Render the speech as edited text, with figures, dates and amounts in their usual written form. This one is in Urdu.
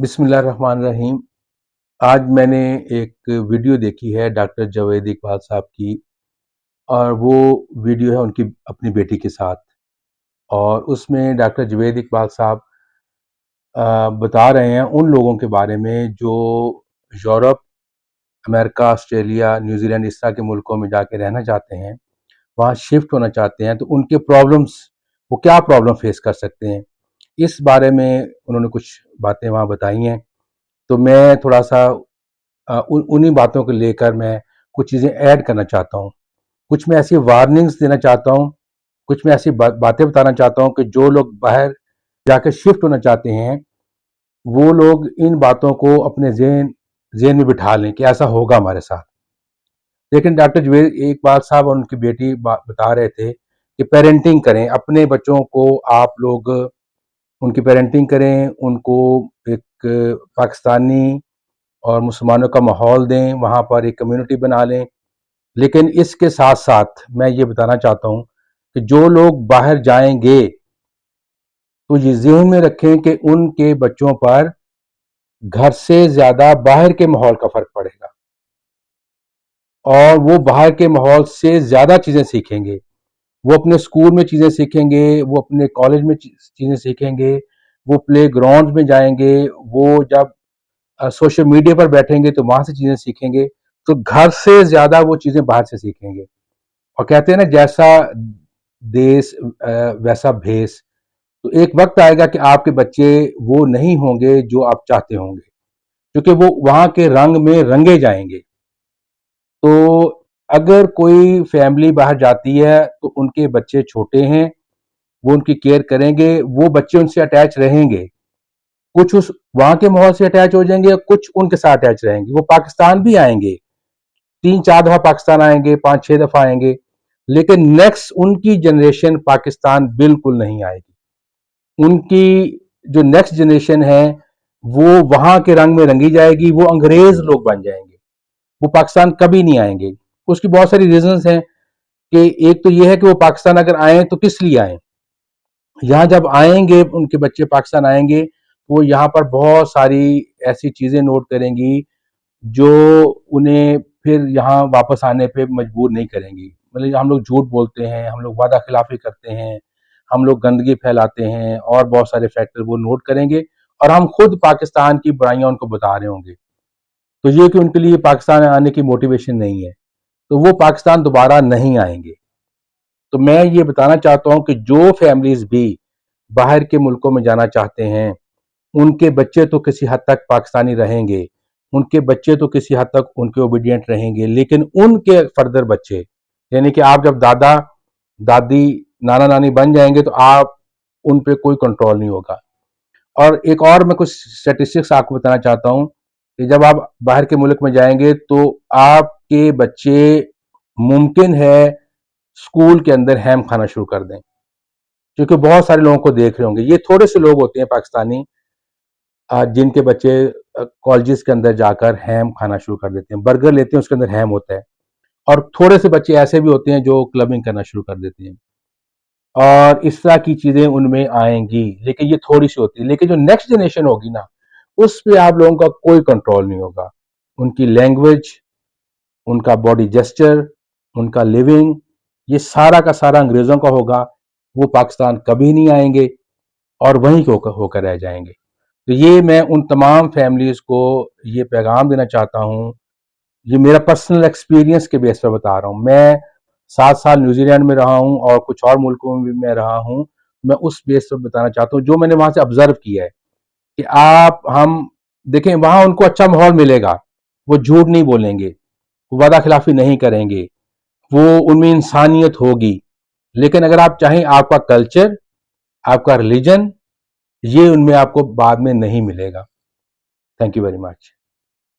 بسم اللہ الرحمن الرحیم۔ آج میں نے ایک ویڈیو دیکھی ہے ڈاکٹر جاوید اقبال صاحب کی، اور وہ ویڈیو ہے ان کی اپنی بیٹی کے ساتھ، اور اس میں ڈاکٹر جاوید اقبال صاحب بتا رہے ہیں ان لوگوں کے بارے میں جو یورپ، امریکہ، آسٹریلیا، نیوزی لینڈ اس طرح کے ملکوں میں جا کے رہنا چاہتے ہیں، وہاں شفٹ ہونا چاہتے ہیں، تو ان کے پرابلمس، وہ کیا پرابلم فیس کر سکتے ہیں، اس بارے میں انہوں نے کچھ باتیں وہاں بتائی ہیں۔ تو میں تھوڑا سا انہی باتوں کو لے کر میں کچھ چیزیں ایڈ کرنا چاہتا ہوں، کچھ میں ایسی وارننگز دینا چاہتا ہوں، کچھ میں ایسی باتیں بتانا چاہتا ہوں کہ جو لوگ باہر جا کے شفٹ ہونا چاہتے ہیں وہ لوگ ان باتوں کو اپنے ذہن میں بٹھا لیں کہ ایسا ہوگا ہمارے ساتھ۔ لیکن ڈاکٹر جاوید اقبال صاحب اور ان کی بیٹی بتا رہے تھے کہ پیرنٹنگ کریں، اپنے بچوں کو آپ لوگ ان کی پیرنٹنگ کریں، ان کو ایک پاکستانی اور مسلمانوں کا ماحول دیں، وہاں پر ایک کمیونٹی بنا لیں۔ لیکن اس کے ساتھ ساتھ میں یہ بتانا چاہتا ہوں کہ جو لوگ باہر جائیں گے تو یہ ذہن میں رکھیں کہ ان کے بچوں پر گھر سے زیادہ باہر کے ماحول کا فرق پڑے گا، اور وہ باہر کے ماحول سے زیادہ چیزیں سیکھیں گے۔ وہ اپنے اسکول میں چیزیں سیکھیں گے، وہ اپنے کالج میں چیزیں سیکھیں گے، وہ پلے گراؤنڈ میں جائیں گے، وہ جب سوشل میڈیا پر بیٹھیں گے تو وہاں سے چیزیں سیکھیں گے، تو گھر سے زیادہ وہ چیزیں باہر سے سیکھیں گے۔ اور کہتے ہیں نا، جیسا دیس ویسا بھیس، تو ایک وقت آئے گا کہ آپ کے بچے وہ نہیں ہوں گے جو آپ چاہتے ہوں گے، کیونکہ وہ وہاں کے رنگ میں رنگے جائیں گے۔ تو اگر کوئی فیملی باہر جاتی ہے تو ان کے بچے چھوٹے ہیں، وہ ان کی کیئر کریں گے، وہ بچے ان سے اٹیچ رہیں گے، کچھ اس وہاں کے ماحول سے اٹیچ ہو جائیں گے، کچھ ان کے ساتھ اٹیچ رہیں گے۔ وہ پاکستان بھی آئیں گے، 3-4 دفعہ پاکستان آئیں گے، 5-6 دفعہ آئیں گے، لیکن نیکسٹ ان کی جنریشن پاکستان بالکل نہیں آئے گی۔ ان کی جو نیکسٹ جنریشن ہے وہ وہاں کے رنگ میں رنگی جائے گی، وہ انگریز لوگ بن جائیں گے، وہ پاکستان کبھی نہیں آئیں گے۔ اس کی بہت ساری ریزنز ہیں، کہ ایک تو یہ ہے کہ وہ پاکستان اگر آئیں تو کس لیے آئیں۔ یہاں جب آئیں گے، ان کے بچے پاکستان آئیں گے، وہ یہاں پر بہت ساری ایسی چیزیں نوٹ کریں گی جو انہیں پھر یہاں واپس آنے پہ مجبور نہیں کریں گی۔ مطلب ہم لوگ جھوٹ بولتے ہیں، ہم لوگ وعدہ خلافی کرتے ہیں، ہم لوگ گندگی پھیلاتے ہیں، اور بہت سارے فیکٹر وہ نوٹ کریں گے، اور ہم خود پاکستان کی برائیاں ان کو بتا رہے ہوں گے۔ تو یہ کہ ان کے لیے پاکستان آنے کی موٹیویشن نہیں ہے، تو وہ پاکستان دوبارہ نہیں آئیں گے۔ تو میں یہ بتانا چاہتا ہوں کہ جو فیملیز بھی باہر کے ملکوں میں جانا چاہتے ہیں، ان کے بچے تو کسی حد تک پاکستانی رہیں گے، ان کے بچے تو کسی حد تک ان کے اوبیڈینٹ رہیں گے، لیکن ان کے فردر بچے، یعنی کہ آپ جب دادا دادی نانا نانی بن جائیں گے تو آپ ان پہ کوئی کنٹرول نہیں ہوگا۔ اور ایک اور میں کچھ اسٹیٹسٹکس آپ کو بتانا چاہتا ہوں کہ جب آپ باہر کے ملک میں جائیں گے تو آپ کے بچے ممکن ہے اسکول کے اندر ہیم کھانا شروع کر دیں، کیونکہ بہت سارے لوگوں کو دیکھ رہے ہوں گے۔ یہ تھوڑے سے لوگ ہوتے ہیں پاکستانی جن کے بچے کالجز کے اندر جا کر ہیم کھانا شروع کر دیتے ہیں، برگر لیتے ہیں، اس کے اندر ہیم ہوتا ہے، اور تھوڑے سے بچے ایسے بھی ہوتے ہیں جو کلبنگ کرنا شروع کر دیتے ہیں، اور اس طرح کی چیزیں ان میں آئیں گی، لیکن یہ تھوڑی سی ہوتی ہے۔ لیکن جو نیکسٹ جنریشن ہوگی نا، اس پہ آپ لوگوں کا کوئی کنٹرول نہیں ہوگا۔ ان کی لینگویج، ان کا باڈی جسچر، ان کا لیونگ، یہ سارا کا سارا انگریزوں کا ہوگا۔ وہ پاکستان کبھی نہیں آئیں گے، اور وہیں ہو کر رہ جائیں گے۔ تو یہ میں ان تمام فیملیز کو یہ پیغام دینا چاہتا ہوں، یہ میرا پرسنل ایکسپیرینس کے بیس پر بتا رہا ہوں۔ میں 7 سال نیوزی لینڈ میں رہا ہوں، اور کچھ اور ملکوں میں بھی میں رہا ہوں۔ میں اس بیس پر بتانا چاہتا ہوں جو میں نے وہاں سے آبزرو کیا ہے، کہ ہم دیکھیں وہاں ان کو اچھا ماحول ملے گا، وہ جھوٹ نہیں بولیں گے، وہ وعدہ خلافی نہیں کریں گے، وہ ان میں انسانیت ہوگی۔ لیکن اگر آپ چاہیں، آپ کا کلچر، آپ کا ریلیجن، یہ ان میں آپ کو بعد میں نہیں ملے گا۔ Thank you very much.